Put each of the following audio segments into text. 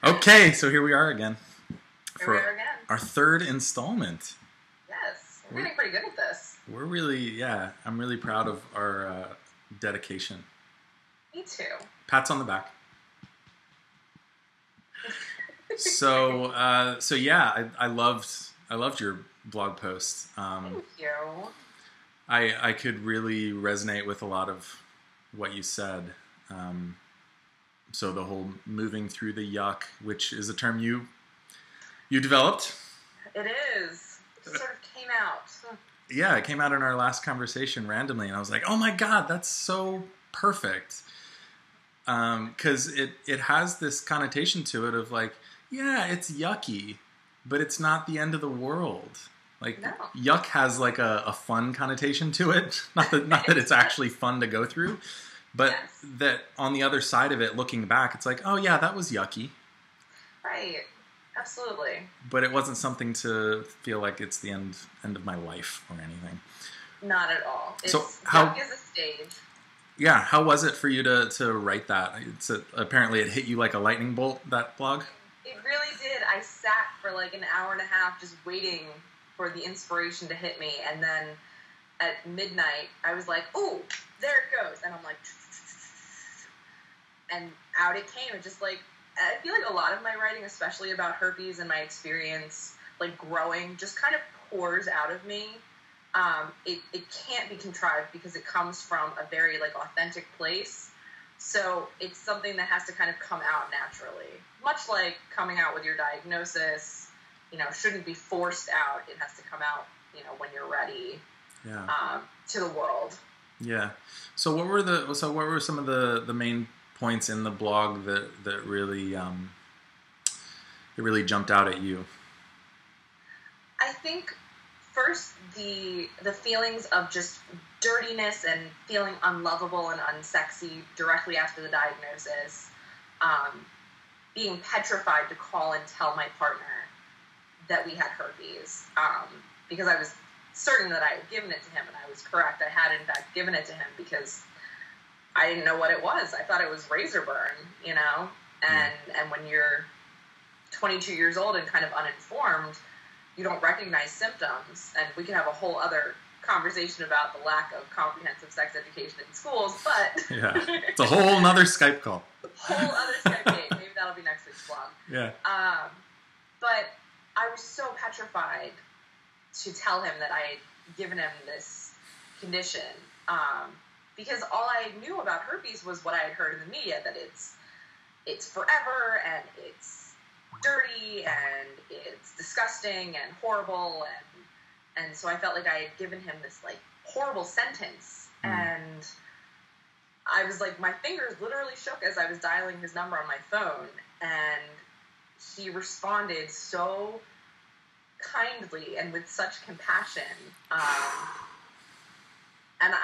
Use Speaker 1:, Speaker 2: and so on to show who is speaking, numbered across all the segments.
Speaker 1: Okay, so here we are again.
Speaker 2: Here we are again.
Speaker 1: Our third installment.
Speaker 2: Yes, we're getting pretty good at this.
Speaker 1: We're really, I'm really proud of our dedication.
Speaker 2: Me too.
Speaker 1: Pats on the back. So I loved your blog post.
Speaker 2: Thank you.
Speaker 1: I could really resonate with a lot of what you said. So the whole moving through the yuck, which is a term you developed.
Speaker 2: It is. It just sort of came out.
Speaker 1: Yeah, it came out in our last conversation randomly, and I was like, oh my God, that's so perfect. Because it has this connotation to it of like, yeah, it's yucky, but it's not the end of the world. Like, no. Yuck has like a fun connotation to it. Not that it's actually fun to go through, but yes. That on the other side of it, looking back, it's like, oh yeah, that was yucky.
Speaker 2: Right. Absolutely.
Speaker 1: But it wasn't something to feel like it's the end of my life or anything.
Speaker 2: Not at all.
Speaker 1: Yuck
Speaker 2: is a stage.
Speaker 1: Yeah, how was it for you to write that? Apparently it hit you like a lightning bolt, that blog?
Speaker 2: It really did. I sat for like an hour and a half just waiting for the inspiration to hit me, and then at midnight I was like, ooh, there it goes, and I'm like, and out it came. It just like, I feel like a lot of my writing, especially about herpes and my experience like growing, just kind of pours out of me. It can't be contrived because it comes from a very like authentic place. So it's something that has to kind of come out naturally. Much like coming out with your diagnosis, shouldn't be forced out. It has to come out, when you're ready to the world.
Speaker 1: Yeah. So what were some of the main points in the blog that really it really jumped out at you?
Speaker 2: I think first the feelings of just dirtiness and feeling unlovable and unsexy directly after the diagnosis, being petrified to call and tell my partner that we had herpes, because I was certain that I had given it to him, and I was correct. I had in fact given it to him because I didn't know what it was. I thought it was razor burn, and when you're 22 years old and kind of uninformed, you don't recognize symptoms, and we can have a whole other conversation about the lack of comprehensive sex education in schools, but...
Speaker 1: Yeah, it's a whole nother Skype call.
Speaker 2: Whole other Skype date. Maybe that'll be next week's blog.
Speaker 1: Yeah.
Speaker 2: But I was so petrified to tell him that I had given him this condition, because all I knew about herpes was what I had heard in the media, that it's forever, and it's dirty, and it's disgusting and horrible, and so I felt like I had given him this like horrible sentence, and I was like, my fingers literally shook as I was dialing his number on my phone, and he responded so kindly and with such compassion, and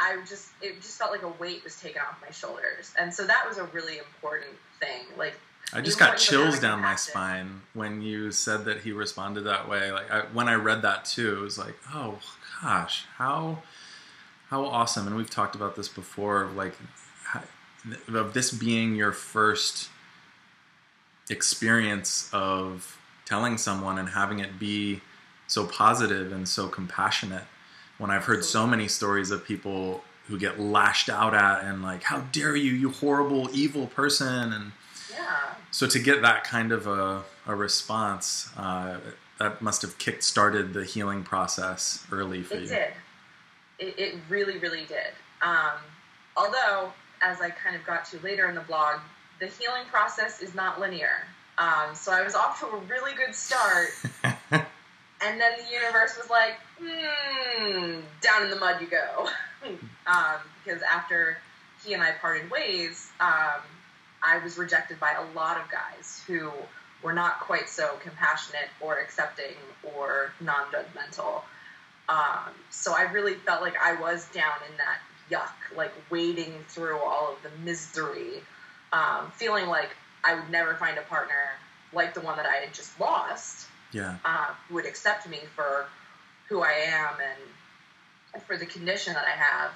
Speaker 2: it just felt like a weight was taken off my shoulders, and so that was a really important thing. Like,
Speaker 1: I just got chills down my spine when you said that he responded that way. Like, when I read that too, it was like, oh gosh, how awesome. And we've talked about this before, like, of this being your first experience of telling someone and having it be so positive and so compassionate. When I've heard so many stories of people who get lashed out at and like, how dare you, you horrible, evil person, and so to get that kind of a response, that must have kick-started the healing process early for you.
Speaker 2: It did. It really, really did. Although, as I kind of got to later in the blog, the healing process is not linear. So I was off to a really good start, and then the universe was like, down in the mud you go. Because after he and I parted ways, I was rejected by a lot of guys who were not quite so compassionate or accepting or non-judgmental. So I really felt like I was down in that yuck, like wading through all of the misery, feeling like I would never find a partner like the one that I had just lost, who would accept me for who I am and for the condition that I have.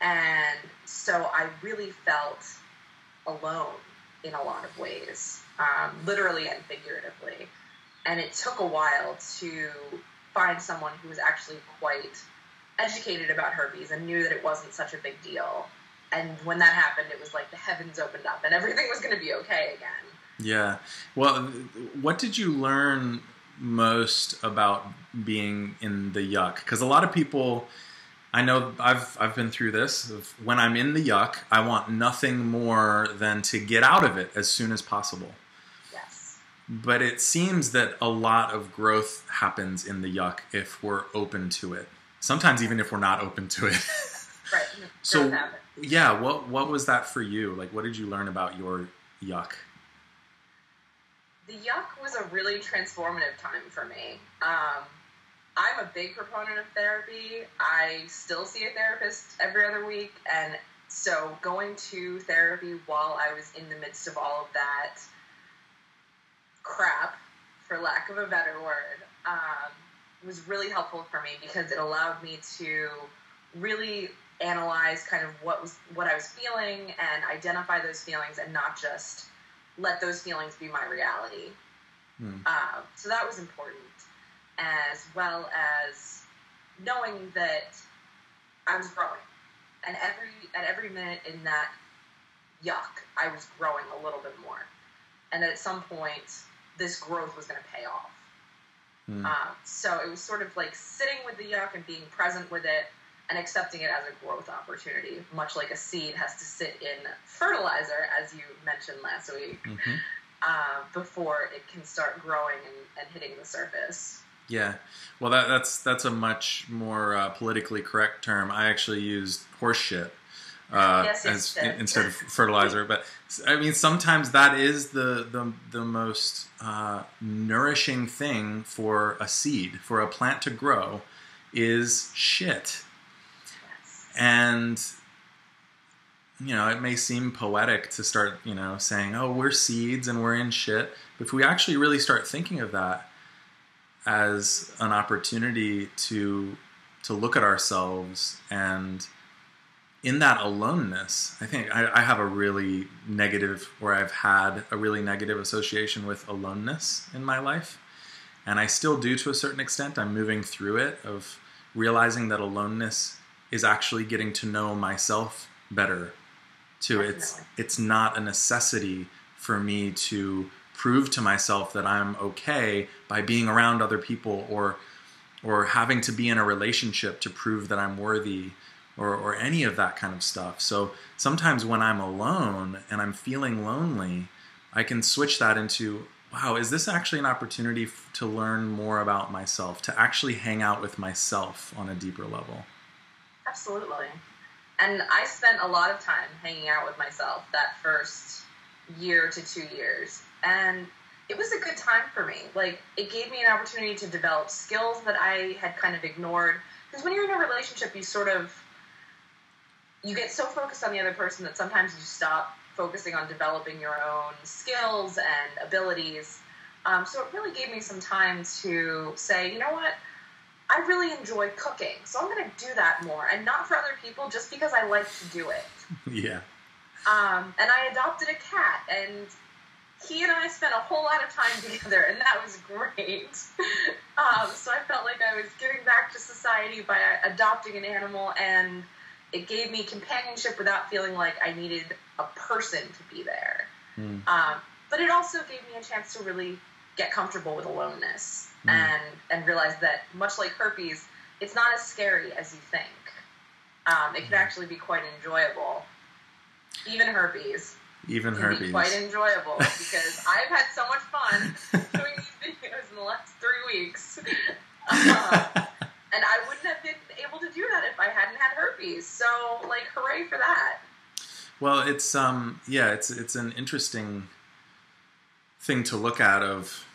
Speaker 2: And so I really felt alone in a lot of ways, literally and figuratively. And it took a while to find someone who was actually quite educated about herpes and knew that it wasn't such a big deal. And when that happened, it was like the heavens opened up and everything was going to be okay again.
Speaker 1: Yeah. Well, what did you learn most about being in the yuck? Because a lot of people, I know I've been through this. When I'm in the yuck, I want nothing more than to get out of it as soon as possible.
Speaker 2: Yes.
Speaker 1: But it seems that a lot of growth happens in the yuck if we're open to it. Sometimes even if we're not open to it.
Speaker 2: Right.
Speaker 1: So, yeah, what was that for you? Like, what did you learn about your yuck?
Speaker 2: The yuck was a really transformative time for me. I'm a big proponent of therapy. I still see a therapist every other week, and so going to therapy while I was in the midst of all of that crap, for lack of a better word, was really helpful for me because it allowed me to really analyze kind of what I was feeling and identify those feelings and not just let those feelings be my reality. So that was important, as well as knowing that I was growing. And at every minute in that yuck, I was growing a little bit more. And that at some point, this growth was going to pay off. So it was sort of like sitting with the yuck and being present with it and accepting it as a growth opportunity, much like a seed has to sit in fertilizer, as you mentioned last week, before it can start growing and hitting the surface. Yeah.
Speaker 1: Well, that's a much more politically correct term. I actually used horse shit instead of fertilizer. But I mean, sometimes that is the most nourishing thing for a seed, for a plant to grow, is shit. And, you know, it may seem poetic to start, you know, saying, oh, we're seeds and we're in shit. But if we actually really start thinking of that as an opportunity to look at ourselves, and in that aloneness, I think I have a really negative, or I've had a really negative association with aloneness in my life. And I still do to a certain extent. I'm moving through it, of realizing that aloneness is actually getting to know myself better too. It's not a necessity for me to prove to myself that I'm okay by being around other people, or having to be in a relationship to prove that I'm worthy, or any of that kind of stuff. So sometimes when I'm alone and I'm feeling lonely, I can switch that into, wow, is this actually an opportunity to learn more about myself, to actually hang out with myself on a deeper level?
Speaker 2: Absolutely. And I spent a lot of time hanging out with myself that first year to 2 years. And it was a good time for me. Like, it gave me an opportunity to develop skills that I had kind of ignored. Because when you're in a relationship, you get so focused on the other person that sometimes you stop focusing on developing your own skills and abilities. So it really gave me some time to say, you know what? I really enjoy cooking, so I'm going to do that more, and not for other people, just because I like to do it.
Speaker 1: Yeah.
Speaker 2: And I adopted a cat, and he and I spent a whole lot of time together, and that was great. So I felt like I was giving back to society by adopting an animal, and it gave me companionship without feeling like I needed a person to be there. But it also gave me a chance to really get comfortable with aloneness. And realize that, much like herpes, it's not as scary as you think. It can actually be quite enjoyable. Even herpes can be quite enjoyable, because I've had so much fun doing these videos in the last 3 weeks. And I wouldn't have been able to do that if I hadn't had herpes. So, like, hooray for that.
Speaker 1: Well, it's an interesting thing to look at, of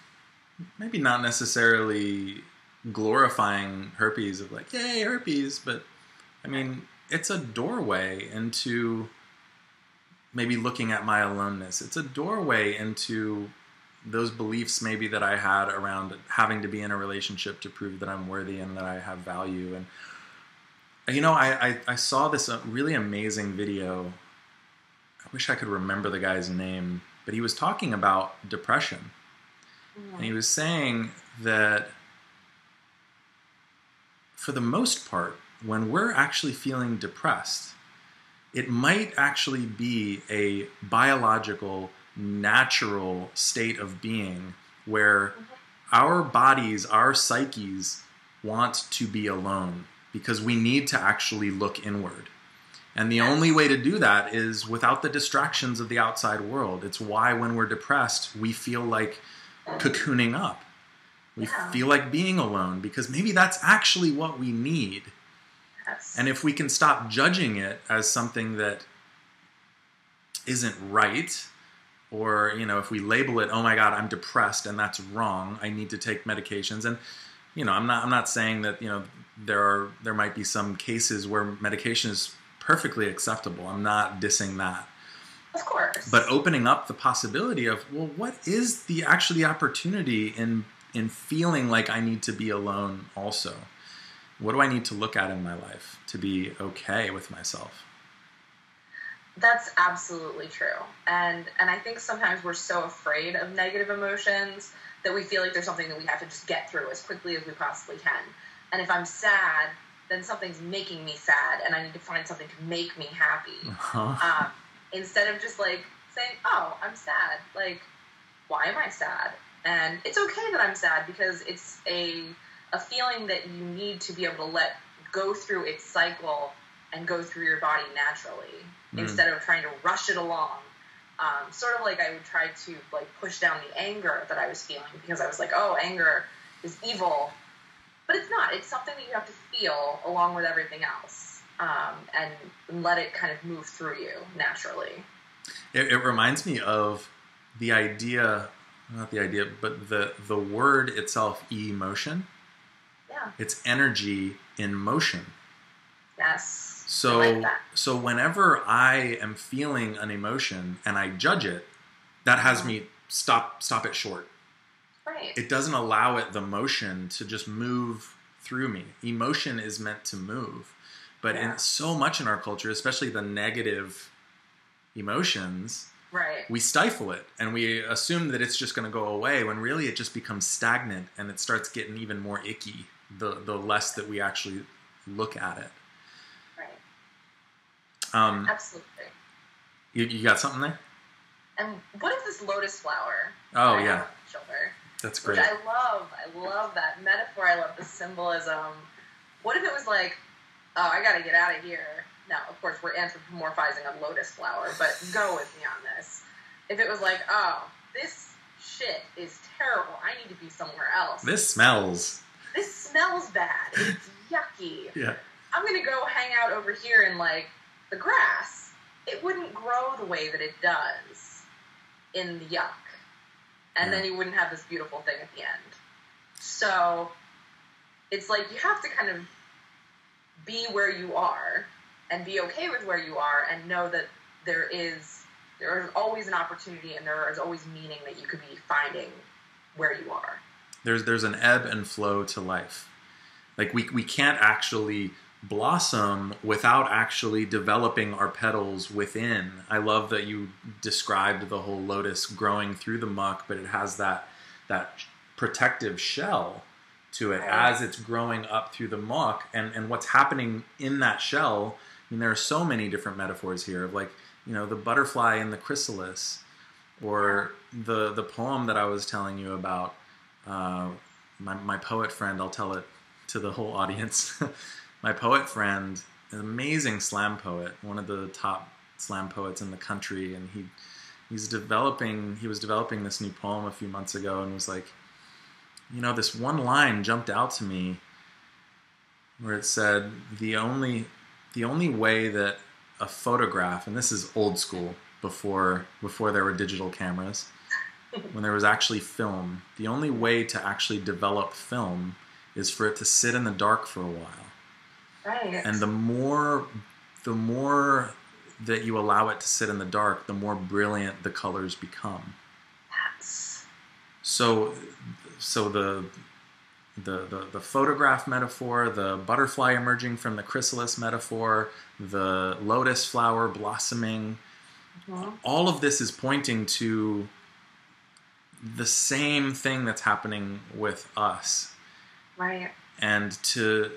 Speaker 1: maybe not necessarily glorifying herpes, of like, yay, herpes, but I mean, it's a doorway into maybe looking at my aloneness. It's a doorway into those beliefs maybe that I had around having to be in a relationship to prove that I'm worthy and that I have value. And, you know, I saw this really amazing video. I wish I could remember the guy's name. but he was talking about depression. And he was saying that for the most part, when we're actually feeling depressed, it might actually be a biological, natural state of being where our bodies, our psyches want to be alone because we need to actually look inward. And the only way to do that is without the distractions of the outside world. It's why when we're depressed, we feel like cocooning up. We feel like being alone because maybe that's actually what we need.
Speaker 2: Yes.
Speaker 1: And if we can stop judging it as something that isn't right, or, you know, if we label it, oh my God, I'm depressed and that's wrong, I need to take medications. And, you know, I'm not saying that, you know, there might be some cases where medication is perfectly acceptable. I'm not dissing that.
Speaker 2: Of course.
Speaker 1: But opening up the possibility of, well, what is the opportunity in feeling like I need to be alone also? What do I need to look at in my life to be okay with myself?
Speaker 2: That's absolutely true. And I think sometimes we're so afraid of negative emotions that we feel like there's something that we have to just get through as quickly as we possibly can. And if I'm sad, then something's making me sad, and I need to find something to make me happy. Instead of just like saying, oh, I'm sad. Like, why am I sad? And it's okay that I'm sad because it's a feeling that you need to be able to let go through its cycle and go through your body naturally instead of trying to rush it along. Sort of like I would try to like push down the anger that I was feeling because I was like, oh, anger is evil. But it's not. It's something that you have to feel along with everything else and let it kind of move through you naturally.
Speaker 1: It reminds me of the idea, not the idea, but the word itself, emotion.
Speaker 2: Yeah.
Speaker 1: It's energy in motion.
Speaker 2: Yes.
Speaker 1: So,
Speaker 2: I like that.
Speaker 1: So whenever I am feeling an emotion and I judge it, that has me stop it short.
Speaker 2: Right.
Speaker 1: It doesn't allow it, the motion, to just move through me. Emotion is meant to move. But in so much in our culture, especially the negative emotions,
Speaker 2: right,
Speaker 1: we stifle it and we assume that it's just going to go away when really it just becomes stagnant and it starts getting even more icky the less that we actually look at it.
Speaker 2: Right. Absolutely.
Speaker 1: You got something there?
Speaker 2: And what is this lotus flower?
Speaker 1: Oh, yeah.
Speaker 2: Shoulder.
Speaker 1: That's great.
Speaker 2: Which I love that metaphor. I love the symbolism. What if it was like, oh, I got to get out of here. Now, of course, we're anthropomorphizing a lotus flower, but go with me on this. If it was like, oh, this shit is terrible. I need to be somewhere else.
Speaker 1: This smells
Speaker 2: bad. It's yucky.
Speaker 1: Yeah.
Speaker 2: I'm going to go hang out over here in, like, the grass. It wouldn't grow the way that it does in the yuck. And then you wouldn't have this beautiful thing at the end. So it's like you have to kind of be where you are and be okay with where you are and know that there is always an opportunity and there is always meaning that you could be finding where you are.
Speaker 1: There's an ebb and flow to life. Like we can't actually blossom without actually developing our petals within. I love that you described the whole lotus growing through the muck, but it has that protective shell to it as it's growing up through the muck. And what's happening in that shell, I mean, there are so many different metaphors here of, like, you know, the butterfly in the chrysalis, or the poem that I was telling you about. My poet friend, I'll tell it to the whole audience. My poet friend, an amazing slam poet, one of the top slam poets in the country, and he was developing this new poem a few months ago, and was like, you know, this one line jumped out to me where it said, the only way that a photograph, and this is old school, before there were digital cameras, when there was actually film, the only way to actually develop film is for it to sit in the dark for a while.
Speaker 2: Right.
Speaker 1: And the more that you allow it to sit in the dark, the more brilliant the colors become.
Speaker 2: Yes.
Speaker 1: So the photograph metaphor, the butterfly emerging from the chrysalis metaphor, the lotus flower blossoming, all of this is pointing to the same thing that's happening with us.
Speaker 2: Right.
Speaker 1: And to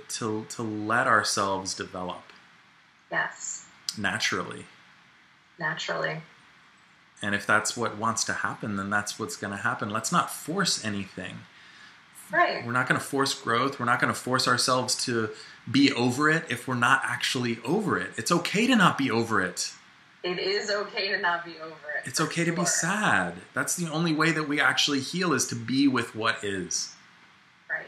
Speaker 1: let ourselves develop.
Speaker 2: Yes.
Speaker 1: Naturally. And if that's what wants to happen, then that's what's going to happen. Let's not force anything.
Speaker 2: Right.
Speaker 1: We're not going to force growth. We're not going to force ourselves to be over it if we're not actually over it. It's okay to not be over it.
Speaker 2: It is okay to not be over it.
Speaker 1: It's okay to be sad. That's the only way that we actually heal, is to be with what is.
Speaker 2: Right.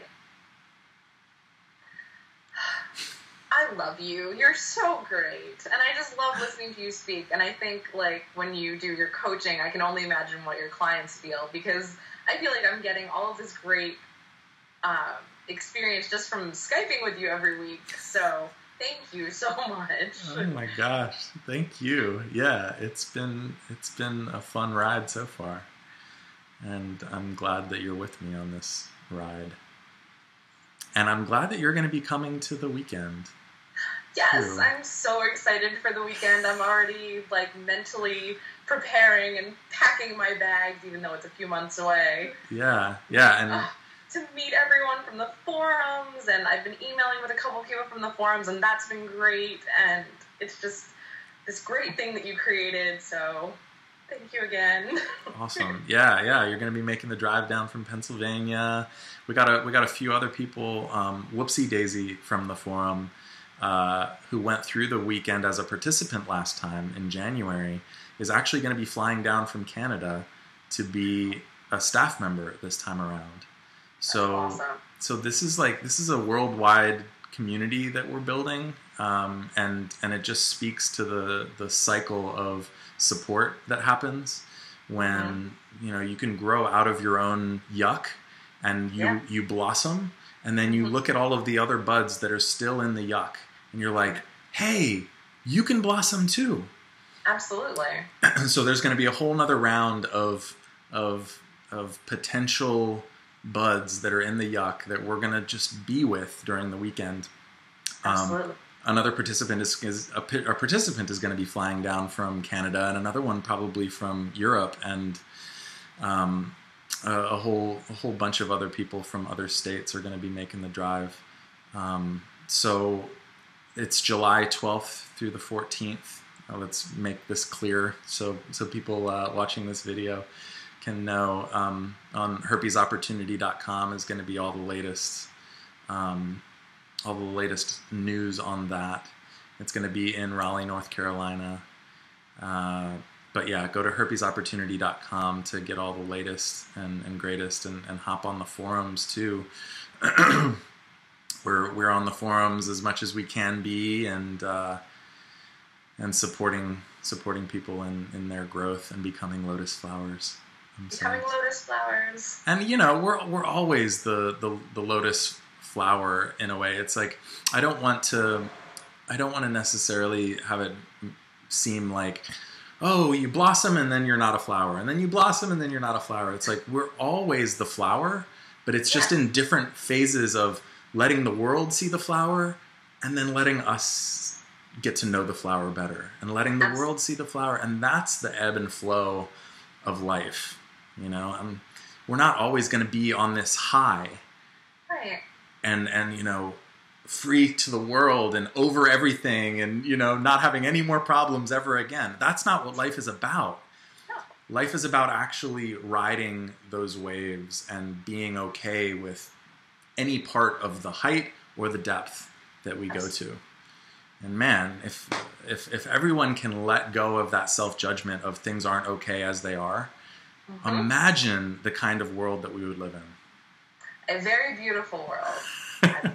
Speaker 2: I love you. You're so great. And I just love listening to you speak. And I think, like, when you do your coaching, I can only imagine what your clients feel, because I feel like I'm getting all of this great experience just from Skyping with you every week. So thank you so much.
Speaker 1: Oh my gosh. Thank you. Yeah, it's been a fun ride so far. And I'm glad that you're with me on this ride. And I'm glad that you're going to be coming to the weekend.
Speaker 2: Yes, I'm so excited for the weekend. I'm already, like, mentally preparing and packing my bags, even though it's a few months away.
Speaker 1: Yeah, and
Speaker 2: to meet everyone from the forums, and I've been emailing with a couple people from the forums, and that's been great, and it's just this great thing that you created, so thank you again.
Speaker 1: Awesome. Yeah, you're going to be making the drive down from Pennsylvania. We got a few other people, Whoopsie Daisy from the forum, who went through the weekend as a participant last time in January, is actually going to be flying down from Canada to be a staff member this time around. So,
Speaker 2: awesome.
Speaker 1: So this is a worldwide community that we're building, and it just speaks to the cycle of support that happens when you can grow out of your own yuck, and you blossom, and then you look at all of the other buds that are still in the yuck, and you're like, hey, you can blossom too.
Speaker 2: Absolutely.
Speaker 1: So there's going to be a whole nother round of potential buds that are in the yuck that we're going to just be with during the weekend.
Speaker 2: Absolutely.
Speaker 1: Another participant is going to be flying down from Canada, and another one probably from Europe, and a whole bunch of other people from other states are going to be making the drive. So it's July 12th through the 14th. Let's make this clear so people watching this video can know. On herpesopportunity.com is going to be all the latest news on that. It's going to be in Raleigh, North Carolina. But yeah, go to herpesopportunity.com to get all the latest and greatest, and hop on the forums too. We're on the forums as much as we can be, and supporting people in their growth and becoming lotus flowers.
Speaker 2: Becoming lotus flowers.
Speaker 1: And we're always the lotus flower in a way. It's like I don't want to necessarily have it seem like, oh, you blossom and then you're not a flower, and then you blossom and then you're not a flower. It's like we're always the flower, but it's just in different phases of letting the world see the flower, and then letting us get to know the flower better, and letting the world see the flower. And that's the ebb and flow of life. We're not always going to be on this high,
Speaker 2: right? And
Speaker 1: free to the world and over everything, and not having any more problems ever again. That's not what life is about.
Speaker 2: No.
Speaker 1: Life is about actually riding those waves and being okay with any part of the height or the depth that we go to. And man, if everyone can let go of that self-judgment of things aren't okay as they are, imagine the kind of world that we would live in. A
Speaker 2: very beautiful world.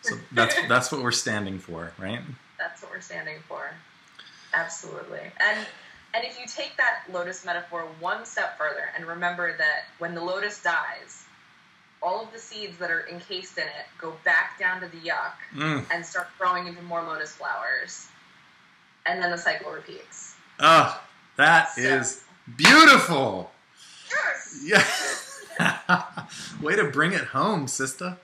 Speaker 1: So that's what we're standing for, right?
Speaker 2: That's what we're standing for. Absolutely. And if you take that lotus metaphor one step further and remember that when the lotus dies, all of the seeds that are encased in it go back down to the yuck and start growing into more lotus flowers. And then the cycle repeats.
Speaker 1: Oh, that is beautiful.
Speaker 2: Yes.
Speaker 1: Yeah. Way to bring it home, sister.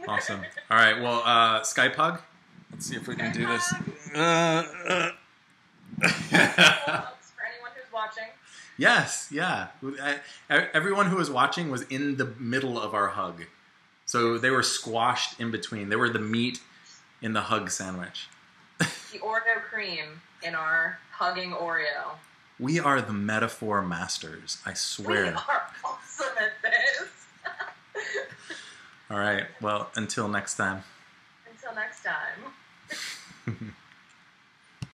Speaker 1: Awesome. All right. Well, Skype hug. Let's see if we can do this.
Speaker 2: Hugs for anyone who's watching.
Speaker 1: Yes, yeah. Everyone who was watching was in the middle of our hug. So they were squashed in between. They were the meat in the hug sandwich.
Speaker 2: The Oreo cream in our hugging Oreo.
Speaker 1: We are the metaphor masters, I swear.
Speaker 2: We are awesome at this.
Speaker 1: All right. Well, until next time.
Speaker 2: Until next time.